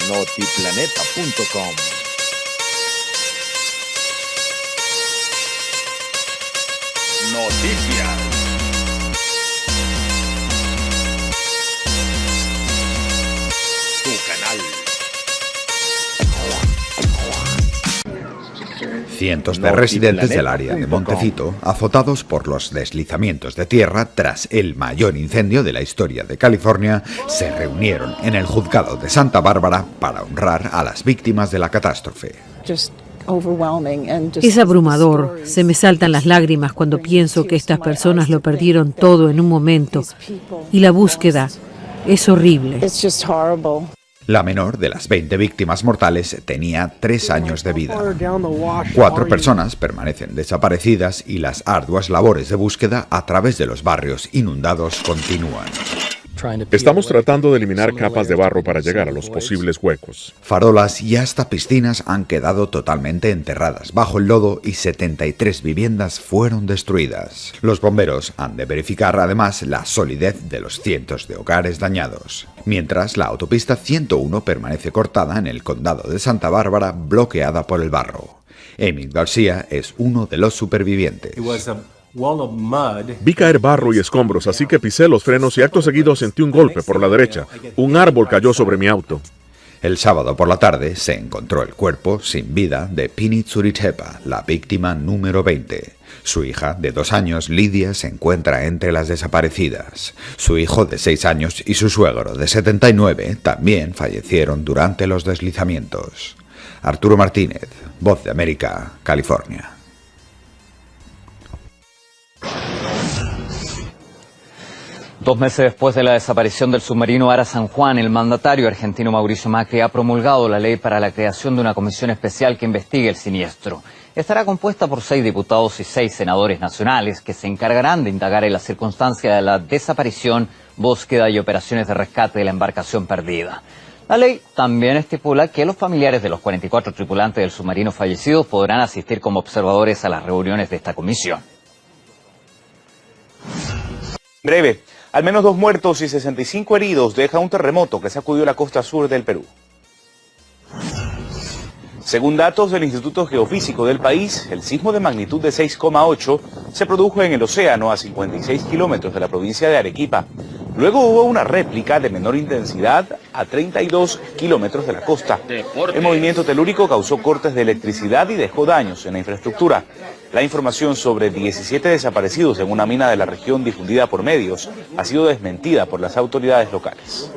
Notiplaneta.com. Noticias. Tu canal. Cientos de residentes del área de Montecito, azotados por los deslizamientos de tierra tras el mayor incendio de la historia de California, se reunieron en el juzgado de Santa Bárbara para honrar a las víctimas de la catástrofe. Es abrumador, se me saltan las lágrimas cuando pienso que estas personas lo perdieron todo en un momento y la búsqueda es horrible. La menor de las 20 víctimas mortales tenía 3 años de vida. 4 personas permanecen desaparecidas y las arduas labores de búsqueda a través de los barrios inundados continúan. Estamos tratando de eliminar capas de barro para llegar a los posibles huecos. Farolas y hasta piscinas han quedado totalmente enterradas bajo el lodo y 73 viviendas fueron destruidas. Los bomberos han de verificar además la solidez de los cientos de hogares dañados. Mientras, la autopista 101 permanece cortada en el condado de Santa Bárbara, bloqueada por el barro. Emil García es uno de los supervivientes. Vi caer barro y escombros, así que pisé los frenos y acto seguido sentí un golpe por la derecha. Un árbol cayó sobre mi auto. El sábado por la tarde se encontró el cuerpo sin vida de Pini Tsuritepa, la víctima número 20. Su hija de 2 años, Lidia, se encuentra entre las desaparecidas. Su hijo de 6 años y su suegro de 79 también fallecieron durante los deslizamientos. Arturo Martínez, Voz de América, California. Dos meses después de la desaparición del submarino Ara San Juan, el mandatario argentino Mauricio Macri ha promulgado la ley para la creación de una comisión especial que investigue el siniestro. Estará compuesta por 6 diputados y 6 senadores nacionales que se encargarán de indagar en la circunstancia de la desaparición, búsqueda y operaciones de rescate de la embarcación perdida. La ley también estipula que los familiares de los 44 tripulantes del submarino fallecidos podrán asistir como observadores a las reuniones de esta comisión. Breve. Al menos 2 muertos y 65 heridos deja un terremoto que sacudió la costa sur del Perú. Según datos del Instituto Geofísico del país, el sismo de magnitud de 6,8 se produjo en el océano a 56 kilómetros de la provincia de Arequipa. Luego hubo una réplica de menor intensidad a 32 kilómetros de la costa. El movimiento telúrico causó cortes de electricidad y dejó daños en la infraestructura. La información sobre 17 desaparecidos en una mina de la región difundida por medios ha sido desmentida por las autoridades locales.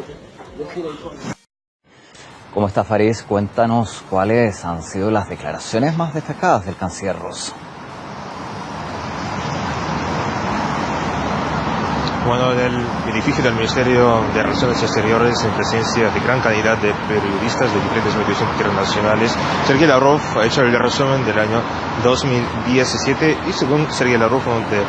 ¿Cómo está, Farid? Cuéntanos cuáles han sido las declaraciones más destacadas del canciller ruso. Bueno, en el edificio del Ministerio de Relaciones Exteriores, en presencia de gran cantidad de periodistas de diferentes medios internacionales, Sergei Lavrov ha hecho el resumen del año 2017 y según Sergei Lavrov, uno de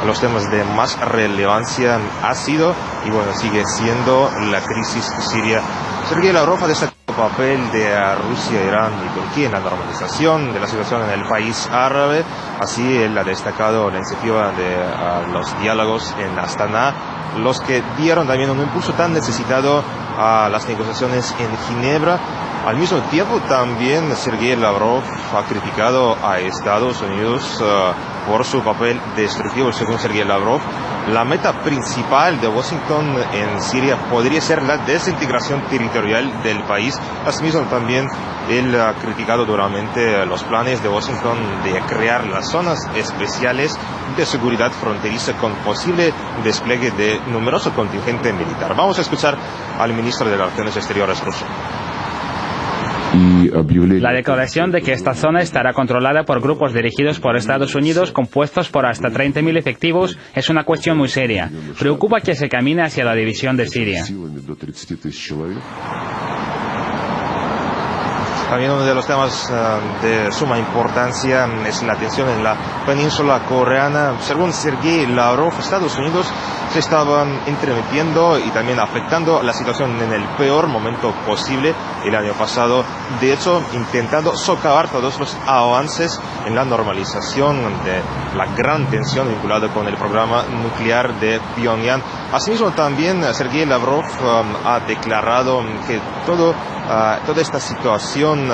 los temas de más relevancia ha sido, y bueno, sigue siendo, la crisis siria. Sergei Lavrov ha destacado el papel de Rusia, Irán y Turquía en la normalización de la situación en el país árabe. Así, él ha destacado la iniciativa de los diálogos en Astana, los que dieron también un impulso tan necesitado a las negociaciones en Ginebra. Al mismo tiempo, también Sergei Lavrov ha criticado a Estados Unidos por su papel destructivo. Según Sergei Lavrov, la meta principal de Washington en Siria podría ser la desintegración territorial del país. Asimismo, también él ha criticado duramente los planes de Washington de crear las zonas especiales de seguridad fronteriza con posible despliegue de numeroso contingente militar. Vamos a escuchar al ministro de Relaciones Exteriores ruso. La declaración de que esta zona estará controlada por grupos dirigidos por Estados Unidos compuestos por hasta 30.000 efectivos es una cuestión muy seria. Preocupa que se camine hacia la división de Siria. También uno de los temas de suma importancia es la tensión en la península coreana. Según Sergei Lavrov, Estados Unidos se estaban intermitiendo y también afectando la situación en el peor momento posible el año pasado, de hecho intentando socavar todos los avances en la normalización de la gran tensión vinculada con el programa nuclear de Pyongyang. Asimismo también Sergei Lavrov ha declarado que toda esta situación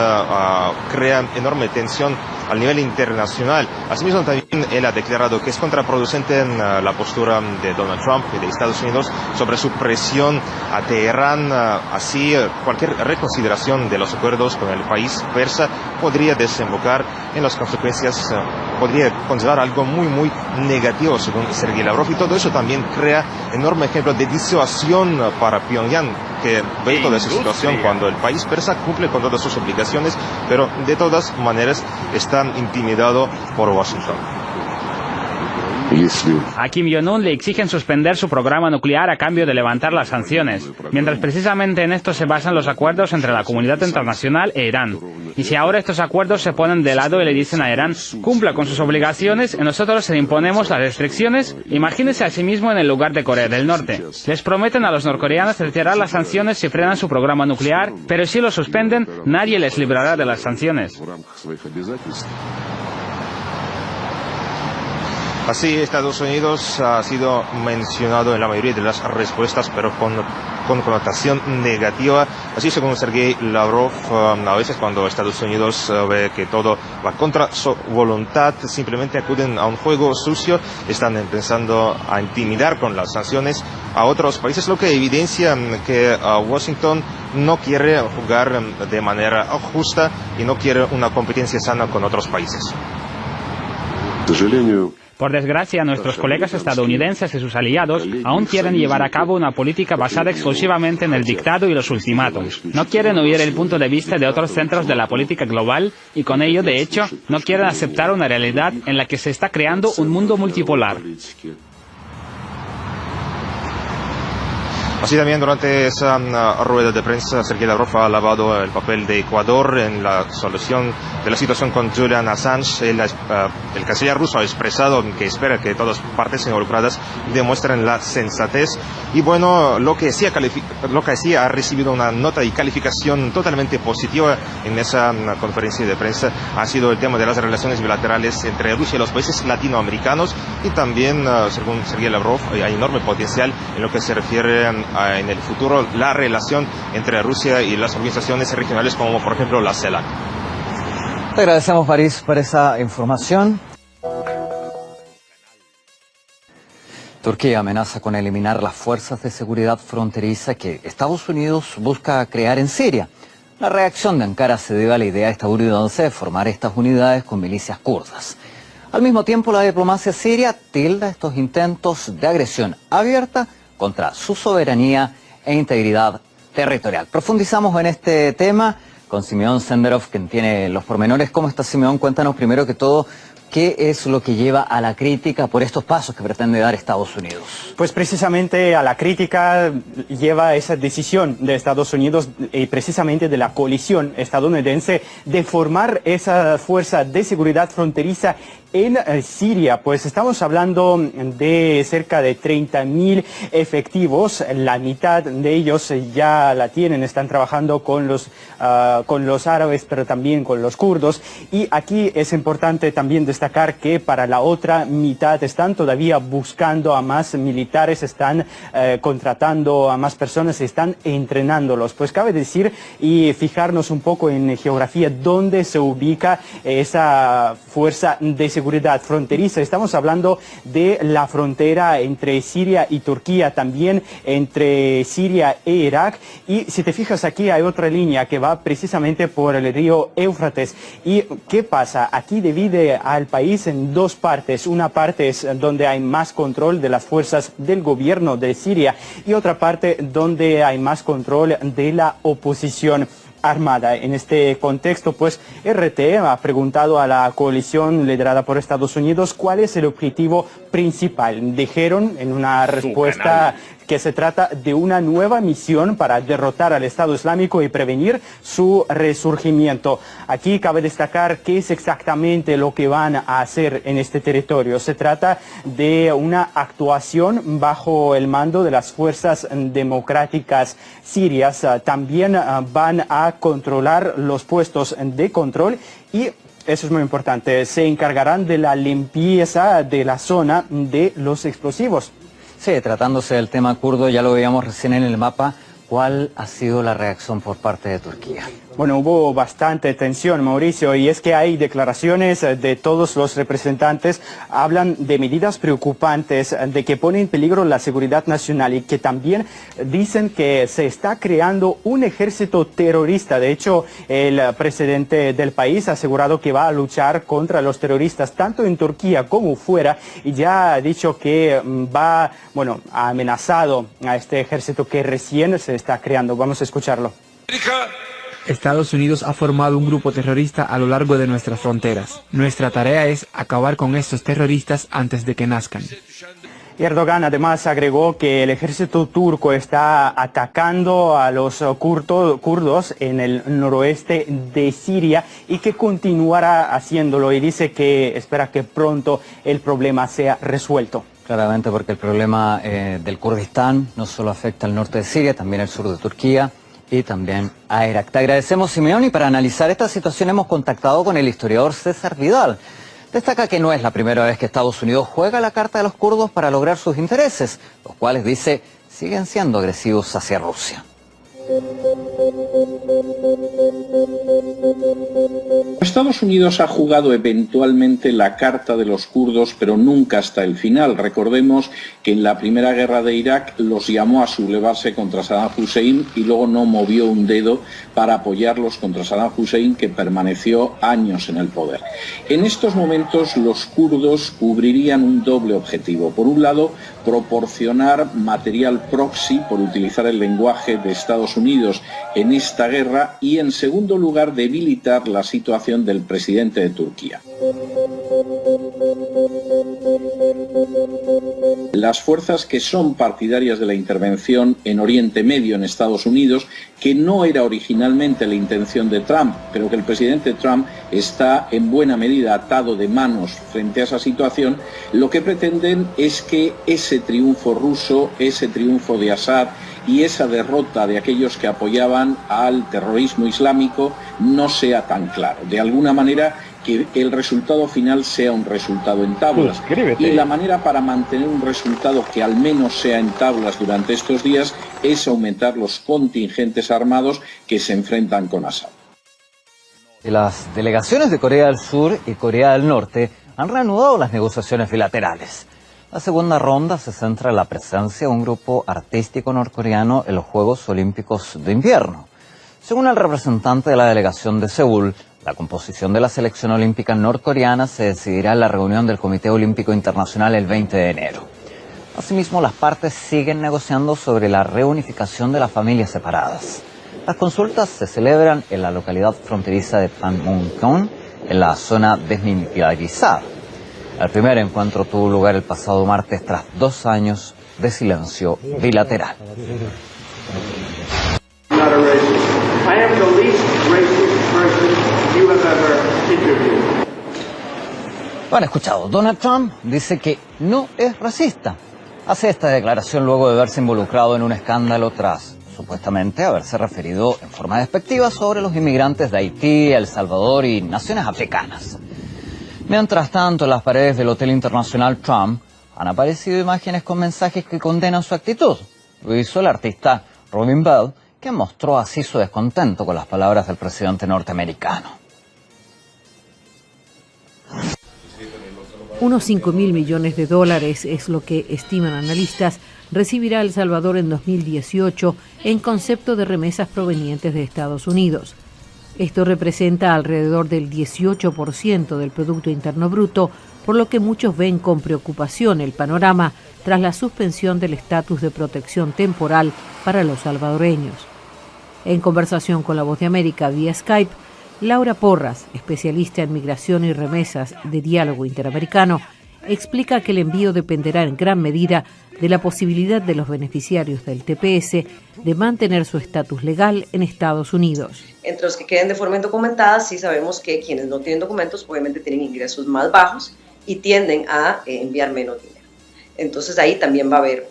crea enorme tensión al nivel internacional. Asimismo también él ha declarado que es contraproducente en la postura de Donald Trump y de Estados Unidos sobre su presión a Teherán. Así cualquier reconsideración de los acuerdos con el país persa podría desembocar en las consecuencias, podría conllevar algo muy negativo según Sergei Lavrov, y todo eso también crea enorme ejemplo de disuasión para Pyongyang, que ve toda esa situación cuando el país persa cumple con todas sus obligaciones, pero de todas maneras está intimidado por Washington. A Kim Jong-un le exigen suspender su programa nuclear a cambio de levantar las sanciones, mientras precisamente en esto se basan los acuerdos entre la comunidad internacional e Irán. Y si ahora estos acuerdos se ponen de lado y le dicen a Irán, cumpla con sus obligaciones y nosotros le imponemos las restricciones, imagínense a sí mismo en el lugar de Corea del Norte. Les prometen a los norcoreanos retirar las sanciones si frenan su programa nuclear, pero si lo suspenden, nadie les librará de las sanciones. Así, Estados Unidos ha sido mencionado en la mayoría de las respuestas, pero con connotación negativa. Así, según Sergei Lavrov, a veces cuando Estados Unidos ve que todo va contra su voluntad, simplemente acuden a un juego sucio, están empezando a intimidar con las sanciones a otros países, lo que evidencia que Washington no quiere jugar de manera justa y no quiere una competencia sana con otros países. Por desgracia, nuestros colegas estadounidenses y sus aliados aún quieren llevar a cabo una política basada exclusivamente en el dictado y los ultimátumos. No quieren oír el punto de vista de otros centros de la política global y con ello, de hecho, no quieren aceptar una realidad en la que se está creando un mundo multipolar. Así también durante esa rueda de prensa, Sergei Lavrov ha alabado el papel de Ecuador en la solución de la situación con Julian Assange. El canciller ruso ha expresado que espera que todas partes involucradas demuestren la sensatez. Y bueno, lo que sí ha recibido una nota y calificación totalmente positiva en esa conferencia de prensa ha sido el tema de las relaciones bilaterales entre Rusia y los países latinoamericanos. Y también, según Sergei Lavrov, hay enorme potencial en lo que se refiere en el futuro la relación entre Rusia y las organizaciones regionales como por ejemplo la CELAC. Te agradecemos, París, por esa información. Turquía amenaza con eliminar las fuerzas de seguridad fronteriza que Estados Unidos busca crear en Siria. La reacción de Ankara se debe a la idea estadounidense de formar estas unidades con milicias kurdas. Al mismo tiempo, la diplomacia siria tilda estos intentos de agresión abierta contra su soberanía e integridad territorial. Profundizamos en este tema con Simeón Senderov, quien tiene los pormenores. ¿Cómo está, Simeón? Cuéntanos primero que todo, ¿qué es lo que lleva a la crítica por estos pasos que pretende dar Estados Unidos? Pues precisamente a la crítica lleva esa decisión de Estados Unidos y precisamente de la coalición estadounidense de formar esa fuerza de seguridad fronteriza en Siria. Pues estamos hablando de cerca de 30.000 efectivos, la mitad de ellos ya la tienen, están trabajando con los árabes, pero también con los kurdos. Y aquí es importante también destacar que para la otra mitad están todavía buscando a más militares, están contratando a más personas, están entrenándolos. Pues cabe decir y fijarnos un poco en geografía dónde se ubica esa fuerza de seguridad fronteriza. Estamos hablando de la frontera entre Siria y Turquía, también entre Siria e Irak. Y si te fijas aquí hay otra línea que va precisamente por el río Éufrates. ¿Y qué pasa? Aquí divide al país en dos partes. Una parte es donde hay más control de las fuerzas del gobierno de Siria y otra parte donde hay más control de la oposición armada. En este contexto, pues RT ha preguntado a la coalición liderada por Estados Unidos cuál es el objetivo principal. Dijeron en una respuesta que se trata de una nueva misión para derrotar al Estado Islámico y prevenir su resurgimiento. Aquí cabe destacar qué es exactamente lo que van a hacer en este territorio. Se trata de una actuación bajo el mando de las fuerzas democráticas sirias. También van a controlar los puestos de control y, eso es muy importante, se encargarán de la limpieza de la zona de los explosivos. Sí, tratándose del tema kurdo, ya lo veíamos recién en el mapa. ¿Cuál ha sido la reacción por parte de Turquía? Bueno, hubo bastante tensión, Mauricio, y es que hay declaraciones de todos los representantes, hablan de medidas preocupantes, de que pone en peligro la seguridad nacional y que también dicen que se está creando un ejército terrorista. De hecho, el presidente del país ha asegurado que va a luchar contra los terroristas, tanto en Turquía como fuera, y ya ha dicho que ha amenazado a este ejército que recién se está creando. Vamos a escucharlo. Estados Unidos ha formado un grupo terrorista a lo largo de nuestras fronteras. Nuestra tarea es acabar con estos terroristas antes de que nazcan. Erdogan además agregó que el ejército turco está atacando a los kurdos en el noroeste de Siria y que continuará haciéndolo, y dice que espera que pronto el problema sea resuelto. Claramente, porque el problema del Kurdistán no solo afecta al norte de Siria, también al sur de Turquía y también a Irak. Te agradecemos, Simeón, y para analizar esta situación hemos contactado con el historiador César Vidal. Destaca que no es la primera vez que Estados Unidos juega la carta de los kurdos para lograr sus intereses, los cuales, dice, siguen siendo agresivos hacia Rusia. Estados Unidos ha jugado eventualmente la carta de los kurdos, pero nunca hasta el final. Recordemos que en la primera guerra de Irak los llamó a sublevarse contra Saddam Hussein y luego no movió un dedo para apoyarlos contra Saddam Hussein, que permaneció años en el poder. En estos momentos los kurdos cubrirían un doble objetivo. Por un lado, proporcionar material proxy, por utilizar el lenguaje de Estados Unidos en esta guerra, y en segundo lugar debilitar la situación del presidente de Turquía. Las fuerzas que son partidarias de la intervención en Oriente Medio en Estados Unidos, que no era originalmente la intención de Trump, pero que el presidente Trump está en buena medida atado de manos frente a esa situación, lo que pretenden es que ese triunfo ruso, ese triunfo de Assad y esa derrota de aquellos que apoyaban al terrorismo islámico no sea tan claro. De alguna manera, que el resultado final sea un resultado en tablas. Y la manera para mantener un resultado que al menos sea en tablas durante estos días es aumentar los contingentes armados que se enfrentan con Assad. Las delegaciones de Corea del Sur y Corea del Norte han reanudado las negociaciones bilaterales. La segunda ronda se centra en la presencia de un grupo artístico norcoreano en los Juegos Olímpicos de Invierno. Según el representante de la delegación de Seúl, la composición de la selección olímpica norcoreana se decidirá en la reunión del Comité Olímpico Internacional el 20 de enero. Asimismo, las partes siguen negociando sobre la reunificación de las familias separadas. Las consultas se celebran en la localidad fronteriza de Panmunjom, en la zona desmilitarizada. El primer encuentro tuvo lugar el pasado martes tras 2 años de silencio bilateral. Lo han escuchado. Donald Trump dice que no es racista. Hace esta declaración luego de verse involucrado en un escándalo tras, supuestamente, haberse referido en forma despectiva sobre los inmigrantes de Haití, El Salvador y naciones africanas. Mientras tanto, en las paredes del Hotel Internacional Trump han aparecido imágenes con mensajes que condenan su actitud. Lo hizo el artista Robin Bell, que mostró así su descontento con las palabras del presidente norteamericano. Unos $5.000 millones es lo que estiman analistas recibirá El Salvador en 2018 en concepto de remesas provenientes de Estados Unidos. Esto representa alrededor del 18% del Producto Interno Bruto, por lo que muchos ven con preocupación el panorama tras la suspensión del estatus de protección temporal para los salvadoreños. En conversación con La Voz de América vía Skype, Laura Porras, especialista en migración y remesas de Diálogo Interamericano, explica que el envío dependerá en gran medida de la posibilidad de los beneficiarios del TPS de mantener su estatus legal en Estados Unidos. Entre los que queden de forma indocumentada, sí sabemos que quienes no tienen documentos obviamente tienen ingresos más bajos y tienden a enviar menos dinero. Entonces ahí también va a haber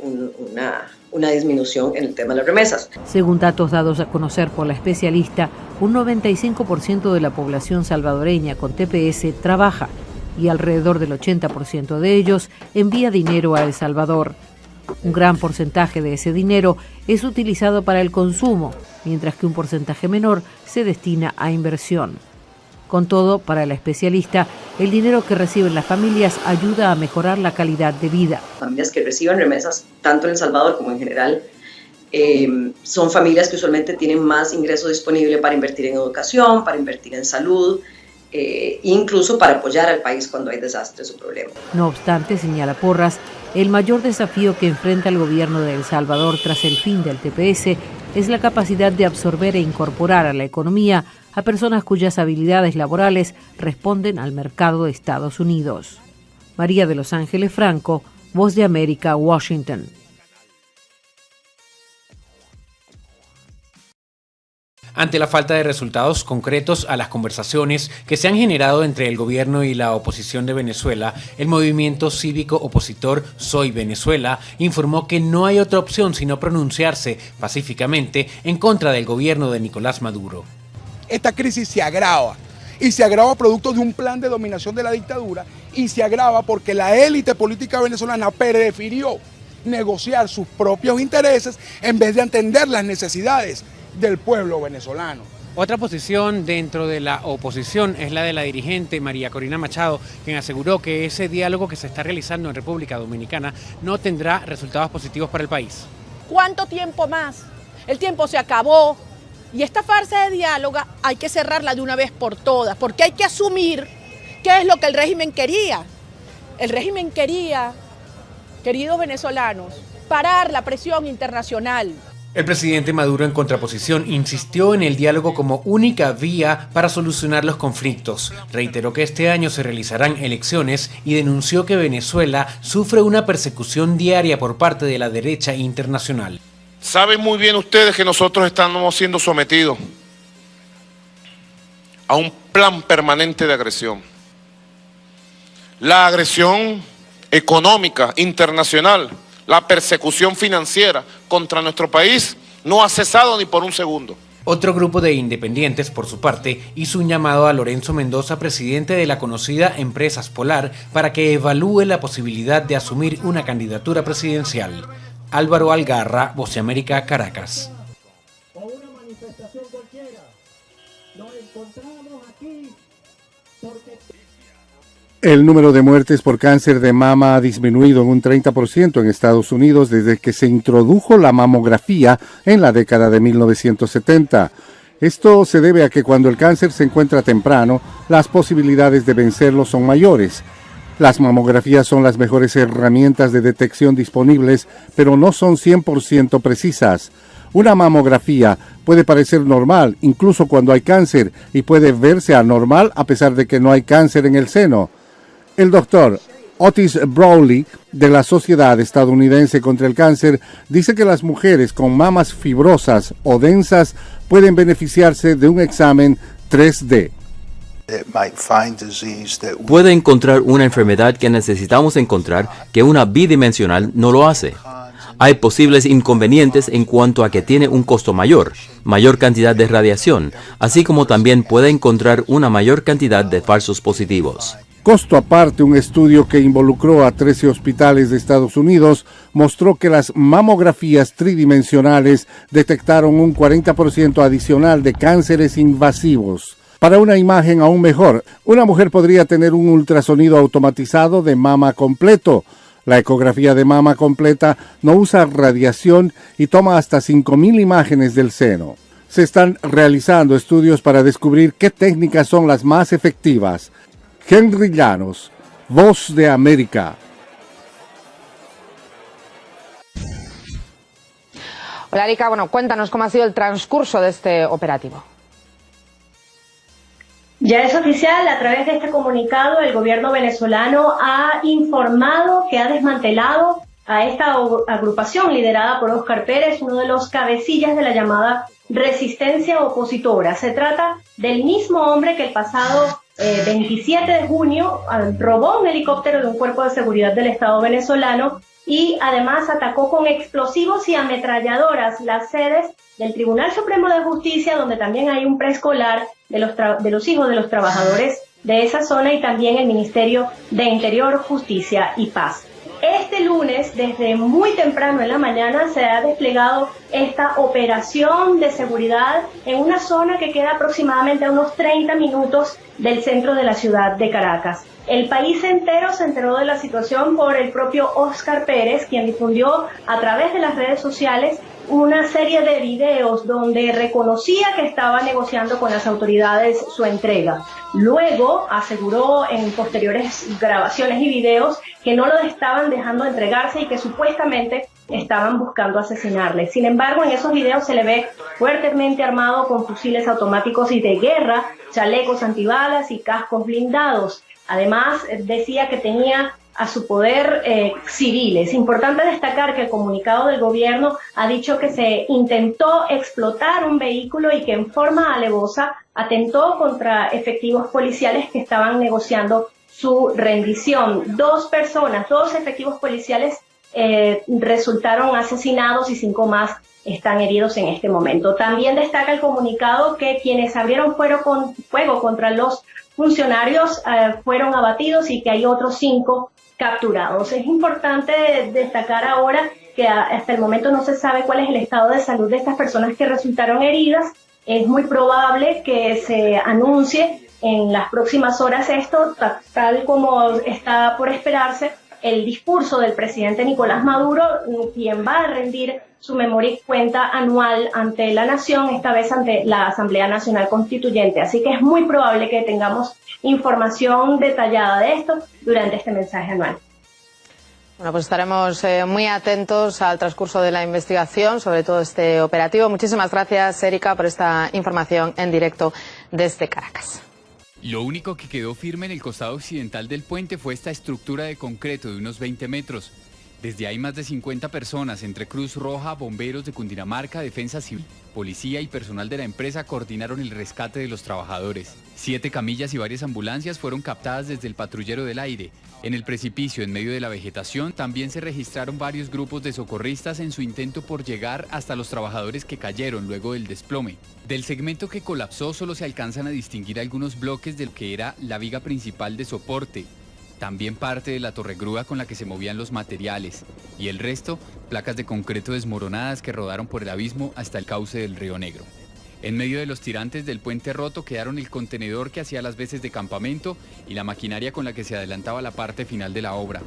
una disminución en el tema de las remesas. Según datos dados a conocer por la especialista, un 95% de la población salvadoreña con TPS trabaja y alrededor del 80% de ellos envía dinero a El Salvador. Un gran porcentaje de ese dinero es utilizado para el consumo, mientras que un porcentaje menor se destina a inversión. Con todo, para la especialista, el dinero que reciben las familias ayuda a mejorar la calidad de vida. Familias que reciben remesas, tanto en El Salvador como en general, son familias que usualmente tienen más ingreso disponible para invertir en educación, para invertir en salud, incluso para apoyar al país cuando hay desastres o problemas. No obstante, señala Porras, el mayor desafío que enfrenta el gobierno de El Salvador tras el fin del TPS es la capacidad de absorber e incorporar a la economía a personas cuyas habilidades laborales responden al mercado de Estados Unidos. María de Los Ángeles Franco, Voz de América, Washington. Ante la falta de resultados concretos a las conversaciones que se han generado entre el gobierno y la oposición de Venezuela, el movimiento cívico opositor Soy Venezuela informó que no hay otra opción sino pronunciarse pacíficamente en contra del gobierno de Nicolás Maduro. Esta crisis se agrava, y se agrava producto de un plan de dominación de la dictadura, y se agrava porque la élite política venezolana prefirió negociar sus propios intereses en vez de atender las necesidades del pueblo venezolano. Otra posición dentro de la oposición es la de la dirigente María Corina Machado, quien aseguró que ese diálogo que se está realizando en República Dominicana no tendrá resultados positivos para el país. ¿Cuánto tiempo más? El tiempo se acabó y esta farsa de diálogo hay que cerrarla de una vez por todas, porque hay que asumir qué es lo que el régimen quería. El régimen quería, queridos venezolanos, parar la presión internacional. El presidente Maduro, en contraposición, insistió en el diálogo como única vía para solucionar los conflictos. Reiteró que este año se realizarán elecciones y denunció que Venezuela sufre una persecución diaria por parte de la derecha internacional. Saben muy bien ustedes que nosotros estamos siendo sometidos a un plan permanente de agresión. La agresión económica internacional, la persecución financiera contra nuestro país no ha cesado ni por un segundo. Otro grupo de independientes, por su parte, hizo un llamado a Lorenzo Mendoza, presidente de la conocida Empresas Polar, para que evalúe la posibilidad de asumir una candidatura presidencial. Álvaro Algarra, Voz de América, Caracas. O una manifestación cualquiera. Nos encontramos aquí porque... El número de muertes por cáncer de mama ha disminuido en un 30% en Estados Unidos desde que se introdujo la mamografía en la década de 1970. Esto se debe a que cuando el cáncer se encuentra temprano, las posibilidades de vencerlo son mayores. Las mamografías son las mejores herramientas de detección disponibles, pero no son 100% precisas. Una mamografía puede parecer normal, incluso cuando hay cáncer, y puede verse anormal a pesar de que no hay cáncer en el seno. El doctor Otis Brawley, de la Sociedad Estadounidense contra el Cáncer, dice que las mujeres con mamas fibrosas o densas pueden beneficiarse de un examen 3D. Puede encontrar una enfermedad que necesitamos encontrar que una bidimensional no lo hace. Hay posibles inconvenientes en cuanto a que tiene un costo mayor cantidad de radiación, así como también puede encontrar una mayor cantidad de falsos positivos. Costo aparte, un estudio que involucró a 13 hospitales de Estados Unidos mostró que las mamografías tridimensionales detectaron un 40% adicional de cánceres invasivos. Para una imagen aún mejor, una mujer podría tener un ultrasonido automatizado de mama completo. La ecografía de mama completa no usa radiación y toma hasta 5.000 imágenes del seno. Se están realizando estudios para descubrir qué técnicas son las más efectivas. Henry Llanos, Voz de América. Hola Erika, cuéntanos cómo ha sido el transcurso de este operativo. Ya es oficial, a través de este comunicado, el gobierno venezolano ha informado que ha desmantelado a esta agrupación liderada por Óscar Pérez, uno de los cabecillas de la llamada resistencia opositora. Se trata del mismo hombre que el pasado 27 de junio robó un helicóptero de un cuerpo de seguridad del Estado venezolano y además atacó con explosivos y ametralladoras las sedes del Tribunal Supremo de Justicia, donde también hay un preescolar de los hijos de los trabajadores de esa zona, y también el Ministerio de Interior, Justicia y Paz. Este lunes, desde muy temprano en la mañana, se ha desplegado esta operación de seguridad en una zona que queda aproximadamente a unos 30 minutos del centro de la ciudad de Caracas. El país entero se enteró de la situación por el propio Óscar Pérez, quien difundió a través de las redes sociales una serie de videos donde reconocía que estaba negociando con las autoridades su entrega. Luego aseguró en posteriores grabaciones y videos que no lo estaban dejando entregarse y que supuestamente estaban buscando asesinarle. Sin embargo, en esos videos se le ve fuertemente armado con fusiles automáticos y de guerra, chalecos antibalas y cascos blindados. Además, decía que tenía a su poder civiles. Importante destacar que el comunicado del gobierno ha dicho que se intentó explotar un vehículo y que en forma alevosa atentó contra efectivos policiales que estaban negociando su rendición. Dos efectivos policiales resultaron asesinados y 5 más están heridos en este momento. También destaca el comunicado que quienes abrieron fuego contra los funcionarios fueron abatidos y que hay otros 5 capturados. Es importante destacar ahora que hasta el momento no se sabe cuál es el estado de salud de estas personas que resultaron heridas. Es muy probable que se anuncie en las próximas horas esto, tal como está por esperarse, el discurso del presidente Nicolás Maduro, quien va a rendir su memoria y cuenta anual ante la nación, esta vez ante la Asamblea Nacional Constituyente. Así que es muy probable que tengamos información detallada de esto durante este mensaje anual. Bueno, pues estaremos muy atentos al transcurso de la investigación sobre todo este operativo. Muchísimas gracias, Erika, por esta información en directo desde Caracas. Lo único que quedó firme en el costado occidental del puente fue esta estructura de concreto de unos 20 metros. Desde ahí más de 50 personas, entre Cruz Roja, bomberos de Cundinamarca, Defensa Civil, policía y personal de la empresa coordinaron el rescate de los trabajadores. 7 camillas y varias ambulancias fueron captadas desde el patrullero del aire. En el precipicio, en medio de la vegetación, también se registraron varios grupos de socorristas en su intento por llegar hasta los trabajadores que cayeron luego del desplome. Del segmento que colapsó solo se alcanzan a distinguir algunos bloques de lo que era la viga principal de soporte. También parte de la torregrúa con la que se movían los materiales, y el resto, placas de concreto desmoronadas que rodaron por el abismo hasta el cauce del Río Negro. En medio de los tirantes del puente roto quedaron el contenedor que hacía las veces de campamento y la maquinaria con la que se adelantaba la parte final de la obra.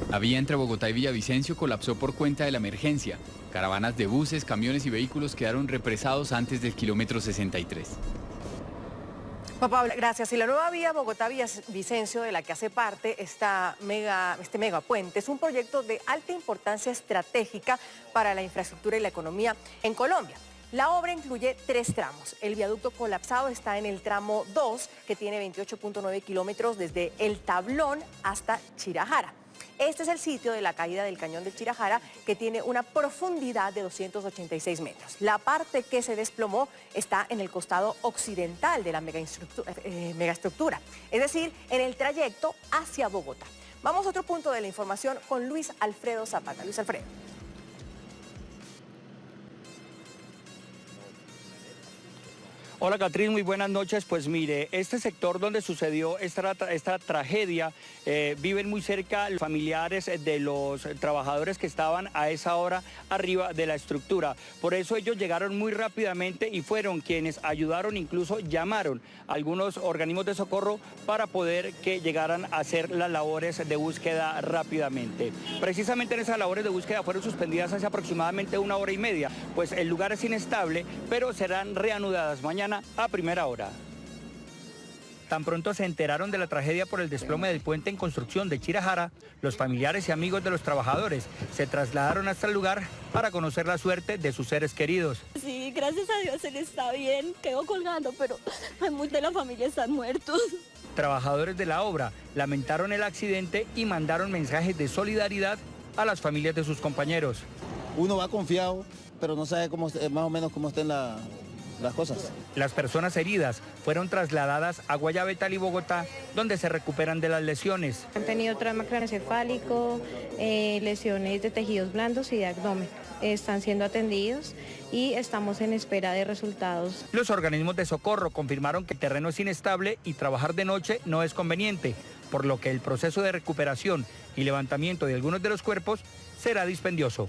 La vía entre Bogotá y Villavicencio colapsó por cuenta de la emergencia. Caravanas de buses, camiones y vehículos quedaron represados antes del kilómetro 63. Juan Pablo, gracias. Y la nueva vía Bogotá-Villavicencio, de la que hace parte este megapuente, es un proyecto de alta importancia estratégica para la infraestructura y la economía en Colombia. La obra incluye 3 tramos. El viaducto colapsado está en el tramo 2, que tiene 28.9 kilómetros desde El Tablón hasta Chirajara. Este es el sitio de la caída del cañón del Chirajara, que tiene una profundidad de 286 metros. La parte que se desplomó está en el costado occidental de la megaestructura, es decir, en el trayecto hacia Bogotá. Vamos a otro punto de la información con Luis Alfredo Zapata. Luis Alfredo. Hola Catrín, muy buenas noches. Pues mire, este sector donde sucedió esta tragedia, viven muy cerca los familiares de los trabajadores que estaban a esa hora arriba de la estructura. Por eso ellos llegaron muy rápidamente y fueron quienes ayudaron, incluso llamaron a algunos organismos de socorro para poder que llegaran a hacer las labores de búsqueda rápidamente. Precisamente en esas labores de búsqueda fueron suspendidas hace aproximadamente 1 hora y media, pues el lugar es inestable, pero serán reanudadas mañana a primera hora. Tan pronto se enteraron de la tragedia por el desplome del puente en construcción de Chirajara, los familiares y amigos de los trabajadores se trasladaron hasta el lugar para conocer la suerte de sus seres queridos. Sí, gracias a Dios él está bien, quedó colgando, pero muchos de la familia están muertos. Trabajadores de la obra lamentaron el accidente y mandaron mensajes de solidaridad a las familias de sus compañeros. Uno va confiado, pero no sabe más o menos cómo estén las cosas. Las personas heridas fueron trasladadas a Guayabetal y Bogotá, donde se recuperan de las lesiones. Han tenido trauma craneoencefálico, lesiones de tejidos blandos y de abdomen. Están siendo atendidos y estamos en espera de resultados. Los organismos de socorro confirmaron que el terreno es inestable y trabajar de noche no es conveniente, por lo que el proceso de recuperación y levantamiento de algunos de los cuerpos será dispendioso.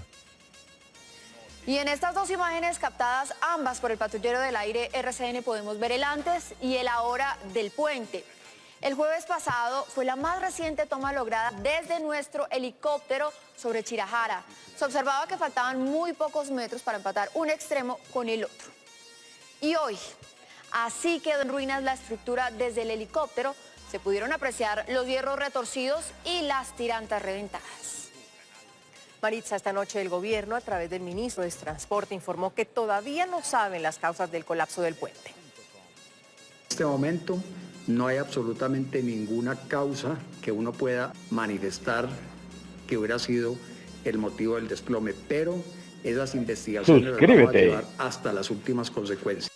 Y en estas dos imágenes captadas ambas por el patrullero del aire RCN podemos ver el antes y el ahora del puente. El jueves pasado fue la más reciente toma lograda desde nuestro helicóptero sobre Chirajara. Se observaba que faltaban muy pocos metros para empatar un extremo con el otro. Y hoy, así quedó en ruinas la estructura desde el helicóptero. Se pudieron apreciar los hierros retorcidos y las tirantas reventadas. Maritza, esta noche el gobierno, a través del ministro de Transporte, informó que todavía no saben las causas del colapso del puente. En este momento no hay absolutamente ninguna causa que uno pueda manifestar que hubiera sido el motivo del desplome, pero esas investigaciones las vamos a llevar hasta las últimas consecuencias.